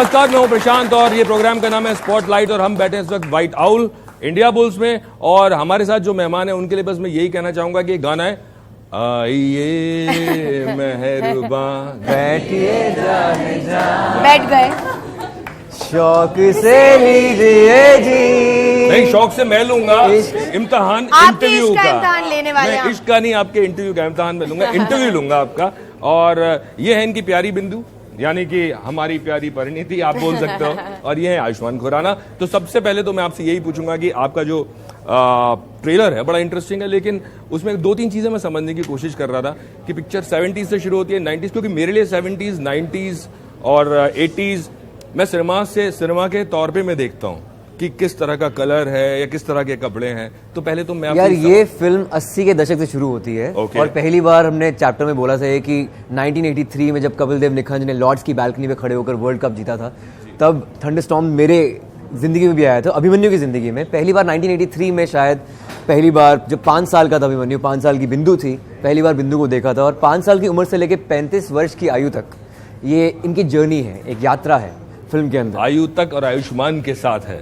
नमस्कार, मैं हूं प्रशांत और ये प्रोग्राम का नाम है स्पॉटलाइट और हम बैठे हैं इस वक्त व्हाइट आउल इंडिया बुल्स में। और हमारे साथ जो मेहमान है उनके लिए बस मैं यही कहना चाहूंगा कि गाना है आइए मेहरबान बैठिए जाने जा। बैठ गए। शौक से लीजिए जी। नहीं, शौक से मैं लूंगा इम्तिहान इंटरव्यू का। इम्तिहान लेने वाले मैं इश्क का नहीं, आपके इंटरव्यू का इम्तिहान में लूंगा, इंटरव्यू लूंगा आपका। और ये है इनकी प्यारी बिंदु, यानी कि हमारी प्यारी परिणीति आप बोल सकते हो, और ये है आयुष्मान खुराना। तो सबसे पहले तो मैं आपसे यही पूछूंगा कि आपका जो ट्रेलर है बड़ा इंटरेस्टिंग है, लेकिन उसमें दो तीन चीजें मैं समझने की कोशिश कर रहा था कि पिक्चर 70s से शुरू होती है 90s, क्योंकि मेरे लिए 70s 90s और 80s मैं सिनेमा के तौर पे मैं देखता हूँ कि किस तरह का कलर है या किस तरह के कपड़े हैं। तो पहले तो मैं यार ये फिल्म 80 के दशक से शुरू होती है। और पहली बार हमने चैप्टर में बोला था कि 1983 में जब कपिल देव निखंज ने लॉर्ड्स की बालकनी में खड़े होकर वर्ल्ड कप जीता था, तब थंडरस्टॉर्म मेरे जिंदगी में भी आया था, अभिमन्यु की जिंदगी में पहली बार 1983 में। शायद पहली बार जब 5 साल का था अभिमन्यु, 5 साल की बिंदु थी, पहली बार बिंदु को देखा था। और 5 साल की उम्र से लेकर 35 वर्ष की आयु तक ये इनकी जर्नी है, एक यात्रा है फिल्म के अंदर। आयु तक और आयुष्मान के साथ है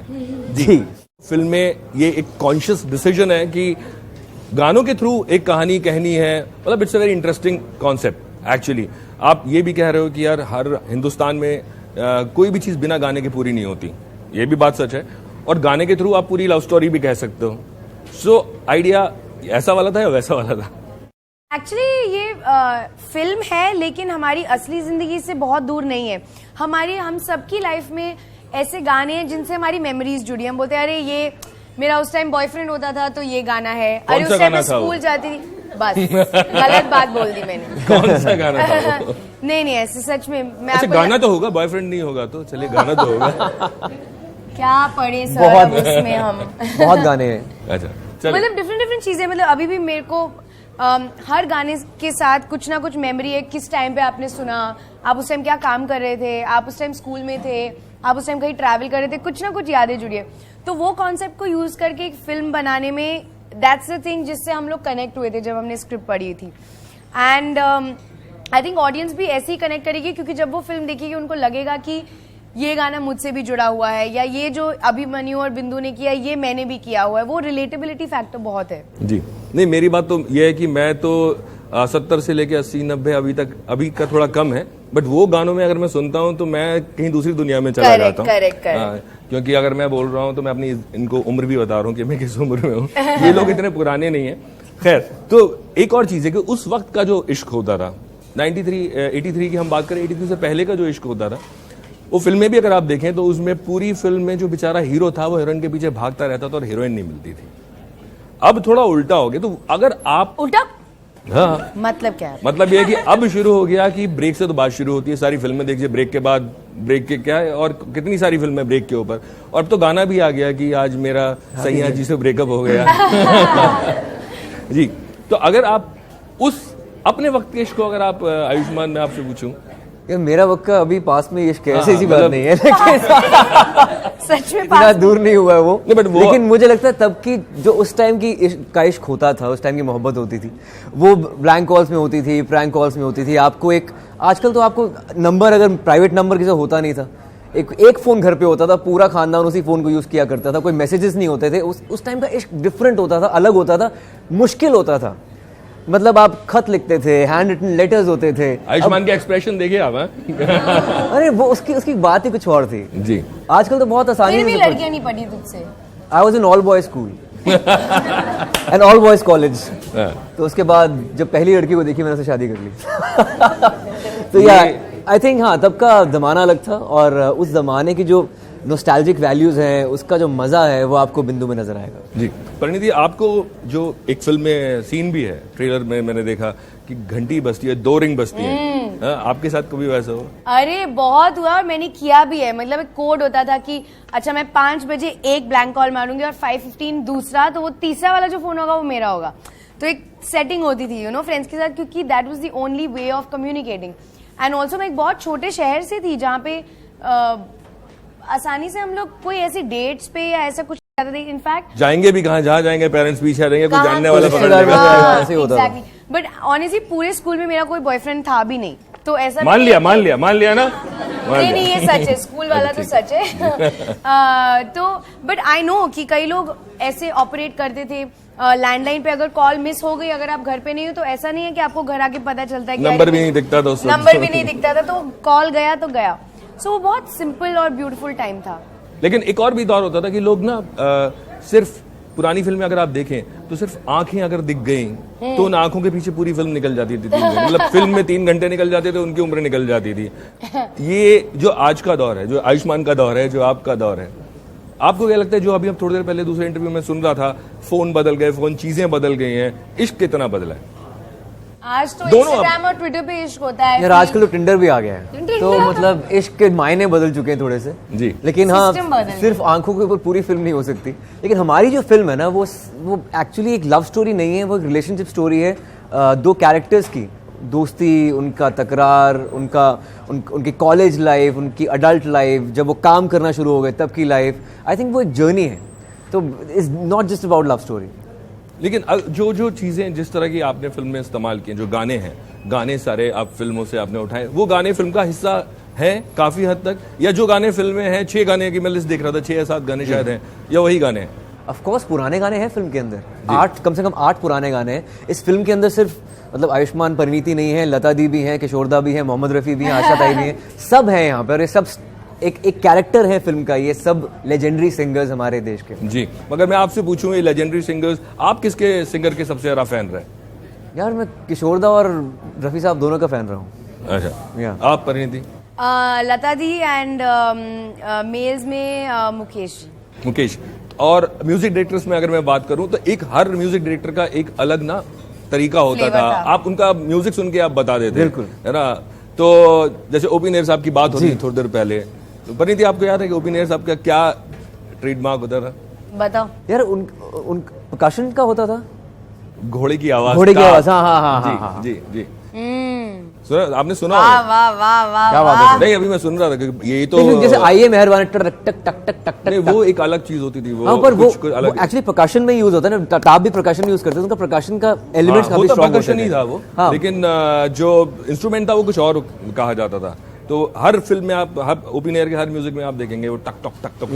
जी। फिल्म में ये एक कॉन्शियस डिसीजन है कि गानों के थ्रू एक कहानी कहनी है। मतलब it's a very interesting concept actually. आप ये भी कह रहे हो कि यार हर हिंदुस्तान में कोई भी चीज बिना गाने के पूरी नहीं होती, ये भी बात सच है। और गाने के थ्रू आप पूरी लव स्टोरी भी कह सकते हो। सो आइडिया ऐसा वाला था या वैसा वाला था? एक्चुअली ये फिल्म है, लेकिन हमारी असली जिंदगी से बहुत दूर नहीं है। हम सबकी लाइफ में ऐसे गाने हैं जिनसे हमारी मेमोरीज जुड़ी। हम बोलते हैं अरे ये मेरा उस टाइम बॉयफ्रेंड होता था तो ये गाना है, अरे उस टाइम स्कूल जाती थी। बस गलत बात बोल दी मैंने। कौन सा गाना था वो? नहीं ऐसे सच में मैं अच्छा, गाना तो होगा, बॉयफ्रेंड नहीं होगा तो चलिए गाना तो होगा। क्या पढ़े सर उसमें हम बहुत गाने हैं। अच्छा, मतलब डिफरेंट चीजें। मतलब अभी भी मेरे को हर गाने के साथ कुछ ना कुछ मेमोरी है। किस टाइम पे आपने सुना, आप उस टाइम क्या काम कर रहे थे, आप उस टाइम स्कूल में थे, आप उस टाइम कहीं ट्रैवल कर रहे थे, कुछ ना कुछ यादें जुड़ी है। तो वो कॉन्सेप्ट को यूज करके एक फिल्म बनाने में दैट्स द थिंग जिससे हम लोग कनेक्ट हुए थे जब हमने स्क्रिप्ट पढ़ी थी। एंड आई थिंक ऑडियंस भी ऐसे ही कनेक्ट करेगी, क्योंकि जब वो फिल्म देखेगी उनको लगेगा कि ये गाना मुझसे भी जुड़ा हुआ है, या ये जो अभिमन्यु और बिंदु ने किया ये मैंने भी किया हुआ है। वो रिलेटेबिलिटी फैक्टर बहुत है जी। नहीं, मेरी बात तो ये है कि मैं तो 70 से लेके 80-90 अभी का थोड़ा कम है, बट वो गानों में अगर मैं सुनता हूँ तो मैं कहीं दूसरी दुनिया में चला जाता हूँ। क्योंकि अगर मैं बोल रहा हूँ तो मैं अपनी इनको उम्र भी बता रहा हूँ कि मैं किस उम्र में हूँ। ये लोग इतने पुराने नहीं है। खैर, तो एक और चीज है कि उस वक्त का जो इश्क होता था 83 की हम बात करें, 83 से पहले का जो इश्क होता था, वो फिल्म में भी अगर आप देखें तो उसमें पूरी फिल्म में जो बेचारा हीरो था वो हीरोइन के पीछे भागता रहता था और हीरोइन नहीं मिलती थी। अब थोड़ा उल्टा हो गया। तो अगर आप उल्टा, हाँ मतलब क्या है? मतलब ये कि अब शुरू हो गया कि ब्रेक से तो बात शुरू होती है। सारी फिल्में देखिए ब्रेक के बाद, ब्रेक के क्या है, और कितनी सारी फिल्में ब्रेक के ऊपर। और अब तो गाना भी आ गया कि आज मेरा सैया जी से ब्रेकअप हो गया। जी, तो अगर आप उस अपने वक्त के इश्क को अगर आप आयुष्मान में आपसे पूछूं, मेरा वक्त का अभी पास में इश्क है, ऐसी बात नहीं है, सच में इतना दूर नहीं हुआ है वो। लेकिन मुझे लगता है तब की जो उस टाइम की का इश्क होता था, उस टाइम की मोहब्बत होती थी, वो ब्लैंक कॉल्स में होती थी, प्रैंक कॉल्स में होती थी। आपको एक आजकल तो आपको नंबर, अगर प्राइवेट नंबर किसी होता नहीं था, एक फोन घर पे होता था, पूरा खानदान उसी फोन को यूज किया करता था, कोई मैसेजेस नहीं होते थे। उस टाइम का इश्क डिफरेंट होता था, अलग होता था, मुश्किल होता था। मतलब आप खत लिखते थे, हैंड रिटन लेटर्स होते थे। आयुष्मान के एक्सप्रेशन देखिए आप। अरे वो उसकी बात ही कुछ और थी जी। आजकल तो बहुत आसानी से लड़कियां नहीं पढ़ी तुझसे। I was in all boys school and all boys college. तो उसके बाद जब पहली लड़की को देखी मैंने उससे शादी कर ली। तो यार आई थिंक हाँ, तब का जमाना अलग था, और उस जमाने की जो नॉस्टैल्जिक वैल्यूज हैं, उसका जो मजा है वो आपको बिंदु में नजर आएगा जी। परिणीति, आपको जो एक फिल्म में सीन भी है, ट्रेलर में मैंने देखा कि घंटी बजती है, 2 रिंग बजती है। आपके साथ कभी वैसा हो? अरे बहुत हुआ, और मैंने किया भी है। मतलब एक कोड होता था कि अच्छा मैं 5 बजे एक ब्लैंक कॉल मारूंगी और 5:15 दूसरा, तो वो तीसरा वाला जो फोन होगा वो मेरा होगा। तो एक सेटिंग होती थी फ्रेंड्स के साथ, क्योंकि that was the only way of communicating. And also मैं एक बहुत छोटे शहर से थी जहाँ पे आसानी से हम लोग कोई ऐसी डेट्स पे या ऐसा कुछ इनफैक्ट जाएंगे भी कहाँ, जहाँ जाएंगे पेरेंट्स पीछे रहेंगे, कोई जानने वाला पकड़ लेगा, ऐसे ही होता है। बट ऑनेस्टली पूरे स्कूल में मेरा कोई बॉयफ्रेंड था भी नहीं, तो ऐसा मान लिया ना, नहीं ये सच है, स्कूल वाला तो सच है। तो बट आई नो कि कई लोग ऐसे ऑपरेट करते थे, लैंडलाइन पे अगर कॉल मिस हो गई, अगर आप घर पे नहीं हो तो ऐसा नहीं है कि आपको घर आके पता चलता है कि नंबर भी नहीं दिखता था, नंबर भी नहीं दिखता था, तो कॉल गया तो गया। सो वो बहुत सिंपल और ब्यूटीफुल टाइम था। लेकिन एक और भी दौर होता था कि लोग ना सिर्फ पुरानी फिल्में अगर आप देखें तो सिर्फ आंखें अगर दिख गई तो उन आंखों के पीछे पूरी फिल्म निकल जाती थी। मतलब फिल्म में 3 घंटे निकल जाते थे, उनकी उम्र निकल जाती थी। ये जो आज का दौर है, जो आयुष्मान का दौर है, जो आपका दौर है, आपको क्या लगता है? जो अभी हम थोड़ी देर पहले दूसरे इंटरव्यू में सुन रहा था, फोन बदल गए, फोन चीजें बदल गई हैं, इश्क कितना बदला है? आज तो इंस्टाग्राम और ट्विटर पे इश्क होता है यार। आजकल तो टिंडर भी आ गया है, तो मतलब इश्क के मायने बदल चुके हैं थोड़े से जी। लेकिन हाँ, सिर्फ आंखों के ऊपर पूरी फिल्म नहीं हो सकती। लेकिन हमारी जो फिल्म है ना, वो एक्चुअली एक लव स्टोरी नहीं है, वो एक रिलेशनशिप स्टोरी है। 2 कैरेक्टर्स की दोस्ती, उनका तकरार, उनकी कॉलेज लाइफ, उनकी अडल्ट लाइफ, जब वो काम करना शुरू हो गए तब की लाइफ। आई थिंक वो एक जर्नी है, तो is not just about love story. लेकिन जो चीजें जिस तरह की आपने फिल्म में इस्तेमाल की, जो गाने हैं, गाने सारे आप फिल्मों से आपने उठाए, वो गाने फिल्म का हिस्सा है काफी हद तक, या जो गाने फिल्म में हैं, 6 गाने की मैं लिस्ट देख रहा था, 6 या 7 गाने शायद हैं, या वही गाने हैं? ऑफ कोर्स पुराने गाने हैं फिल्म के अंदर, 8 कम से कम 8 पुराने गाने हैं इस फिल्म के अंदर। सिर्फ मतलब आयुष्मान परिणीति नहीं है, लता दी भी हैं, किशोरदा भी हैं, मोहम्मद रफी भी हैं, आशा ताई भी हैं, सब हैं यहाँ पर। ये सब एक कैरेक्टर है फिल्म का, ये सब लेजेंडरी सिंगर्स हमारे देश के। जी, मगर मैं आपसे पूछूं, ये लेजेंडरी सिंगर्स, आप किसके सिंगर के सबसे ज्यादा फैन रहे? यार मैं किशोरदा और रफी साहब दोनों का फैन रहा हूँ। अच्छा, आप परिणीति? लता दी एंड मेल्स में मुकेश। और म्यूजिक डायरेक्टर्स में अगर मैं बात करूं तो एक हर म्यूजिक डायरेक्टर का एक अलग ना तरीका होता था। आप उनका म्यूजिक सुन के आप बता देते, बिल्कुल, है ना? तो जैसे ओपी नेर साहब की बात होती थी थोड़ी देर पहले, तो परिणीति आपको याद है कि ओपी नेर साहब का क्या ट्रेडमार्क होता था? बताओ यार। उन प्रकाशन का होता था घोड़े की आवाज, हाँ। जी। सुना, आपने सुना? वाह क्या बात है। नहीं, अभी मैं सुन रहा था कि यही तो जैसे आइए मेहरबान टक टक टक टक टक नहीं, वो एक अलग चीज होती थी। वो पर वो एक्चुअली प्रकाशन में यूज होता है ना, ताप भी प्रकाशन यूज करते हैं, उनका प्रकाशन का एलिमेंट्स काफी स्ट्रांग होते थे। ही था वो, लेकिन जो इंस्ट्रूमेंट था वो कुछ और कहा जाता था। तो हर फिल्म में आप ओपी नेर के हर म्यूजिक में आप देखेंगे वो टक टक टक टक।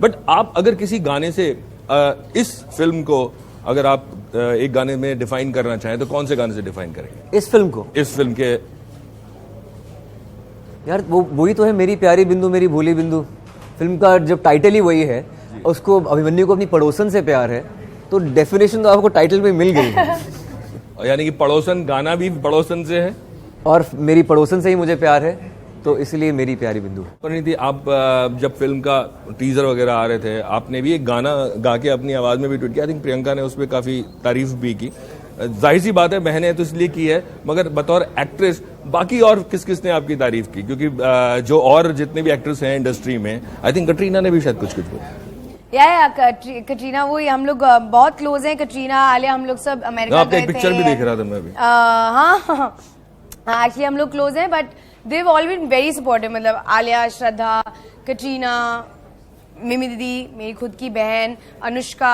बट आप अगर किसी गाने से इस फिल्म को अगर आप एक गाने में डिफाइन करना चाहें तो कौन से गाने से डिफाइन करेंगे इस फिल्म को? इस फिल्म के यार वही तो है, मेरी प्यारी बिंदु मेरी भोली बिंदु। फिल्म का जब टाइटल ही वही है, उसको अभिमन्यु को अपनी पड़ोसन से प्यार है, तो डेफिनेशन तो आपको टाइटल में मिल गई। यानी कि पड़ोसन गाना भी पड़ोसन से है, और मेरी पड़ोसन से ही मुझे प्यार है, तो इसलिए मेरी प्यारी बिंदु। परिणीति, आप जब फिल्म का टीजर वगैरह आ रहे थे, आपने भी एक गाना गा के अपनी आवाज में भी ट्वीट किया। आई थिंक प्रियंका ने उस पर काफी तारीफ भी की। जाहिर सी बात है, बहने तो इसलिए की है, मगर बतौर एक्ट्रेस बाकी और किस किस ने आपकी तारीफ की? क्योंकि जो और जितने भी एक्ट्रेस हैं इंडस्ट्री में, आई थिंक कटरीना ने भी शायद कुछ बोला। या कटरीना, वो हम लोग बहुत क्लोज हैं। कटरीना, आलिया, हम लोग सब अमेरिका गए थे। पिक्चर भी देख रहा था मैं भी। हाँ, एक्चुअली हम लोग क्लोज हैं, but they've all been very supportive। मतलब आलिया, श्रद्धा, कटरीना, मिमी दीदी, मेरी खुद की बहन, Anushka,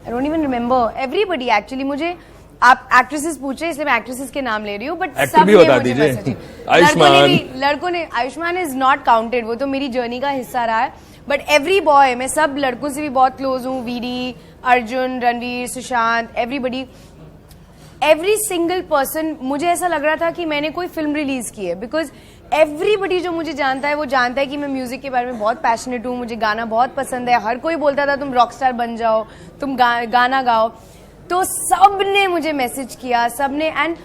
I don't even remember everybody actually। मुझे आप एक्ट्रेसेस पूछे इसलिए मैं एक्ट्रेसेस के नाम ले रही हूँ, बट सब ने मुझे मैसेज, लड़कों ने आयुष्मान इज नॉट काउंटेड, वो तो मेरी जर्नी का हिस्सा रहा है। बट एवरी बॉय, मैं सब लड़कों से भी बहुत क्लोज हूँ। VD, Arjun, Ranveer, Sushant, everybody, every single person. मुझे ऐसा लग रहा था कि मैंने कोई फिल्म रिलीज की है, बिकॉज एवरीबडी जो मुझे जानता है वो जानता है कि मैं म्यूजिक के बारे में बहुत पैशनेट हूँ, मुझे गाना बहुत पसंद है। हर कोई बोलता था तुम रॉक स्टार बन जाओ, तुम गाना गाओ, तो सब ने मुझे मैसेज किया, सब ने। एंड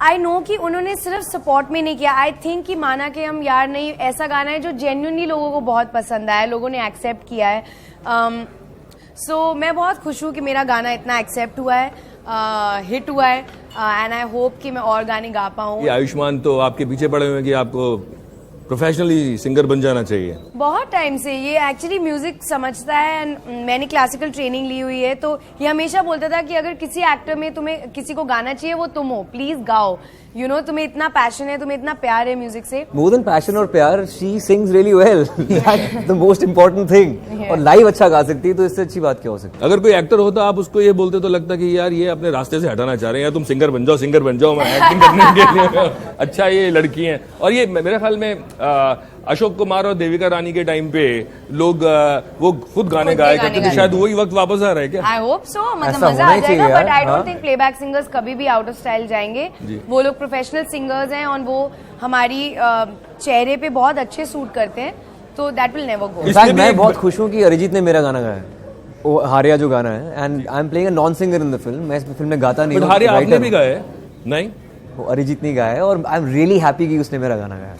आई नो कि उन्होंने सिर्फ सपोर्ट में नहीं किया, आई थिंक कि माना कि हम यार नहीं, ऐसा गाना है जो जेन्युइनली लोगों को बहुत पसंद आया, लोगों ने एक्सेप्ट किया है। सो मैं बहुत खुश हूँ कि मेरा गाना इतना एक्सेप्ट हुआ है, हिट हुआ है, एंड आई होप कि मैं और गाने गा पाऊँ। ये आयुष्मान तो आपके पीछे पड़े हुए हैं कि आपको प्रोफेशनली सिंगर बन जाना चाहिए। बहुत टाइम से ये एक्चुअली म्यूजिक समझता है, एंड मैंने क्लासिकल ट्रेनिंग ली हुई है, तो ये हमेशा बोलता था कि अगर किसी एक्टर में तुम्हें किसी को गाना चाहिए वो तुम हो, प्लीज गाओ। यू नो तुम्हें इतना पैशन है, तुम्हें इतना प्यार है म्यूजिक से। मोर देन पैशन और प्यार, she sings really well, that's the most important thing. और लाइव अच्छा गा सकती है, तो इससे अच्छी बात क्या हो सकती है। अगर कोई एक्टर होता आप उसको ये बोलते तो लगता कि यार ये अपने रास्ते से हटाना चाह रहे हैं, या तुम सिंगर बन जाओ, मैं एक्टिंग करने के लिए अच्छा ये लड़की हैं। और ये मेरे ख्याल में अशोक कुमार और देविका रानी के टाइम पे लोग वो खुद गाने गाए करते थे, शायद वही वक्त वापस आ रहा है क्या? आई होप सो, मतलब मजा आ जाएगा। But I don't think playback singers कभी भी आउट ऑफ स्टाइल जाएंगे। वो लोग प्रोफेशनल सिंगर्स हैं और वो हमारी चेहरे पे बहुत अच्छे सूट करते हैं, तो that will never go. In fact मैं बहुत खुश हूँ कि अरिजीत ने मेरा गाना गाया, वो हारिया जो गाना है, and I am playing a non singer in the film. मैं इस फिल्म में गाता नहीं हूँ। हारिया आपने भी गाया है? नहीं, वो अरिजीत ने गाया है, और आई एम रियली हैप्पी कि उसने मेरा गाना गाया।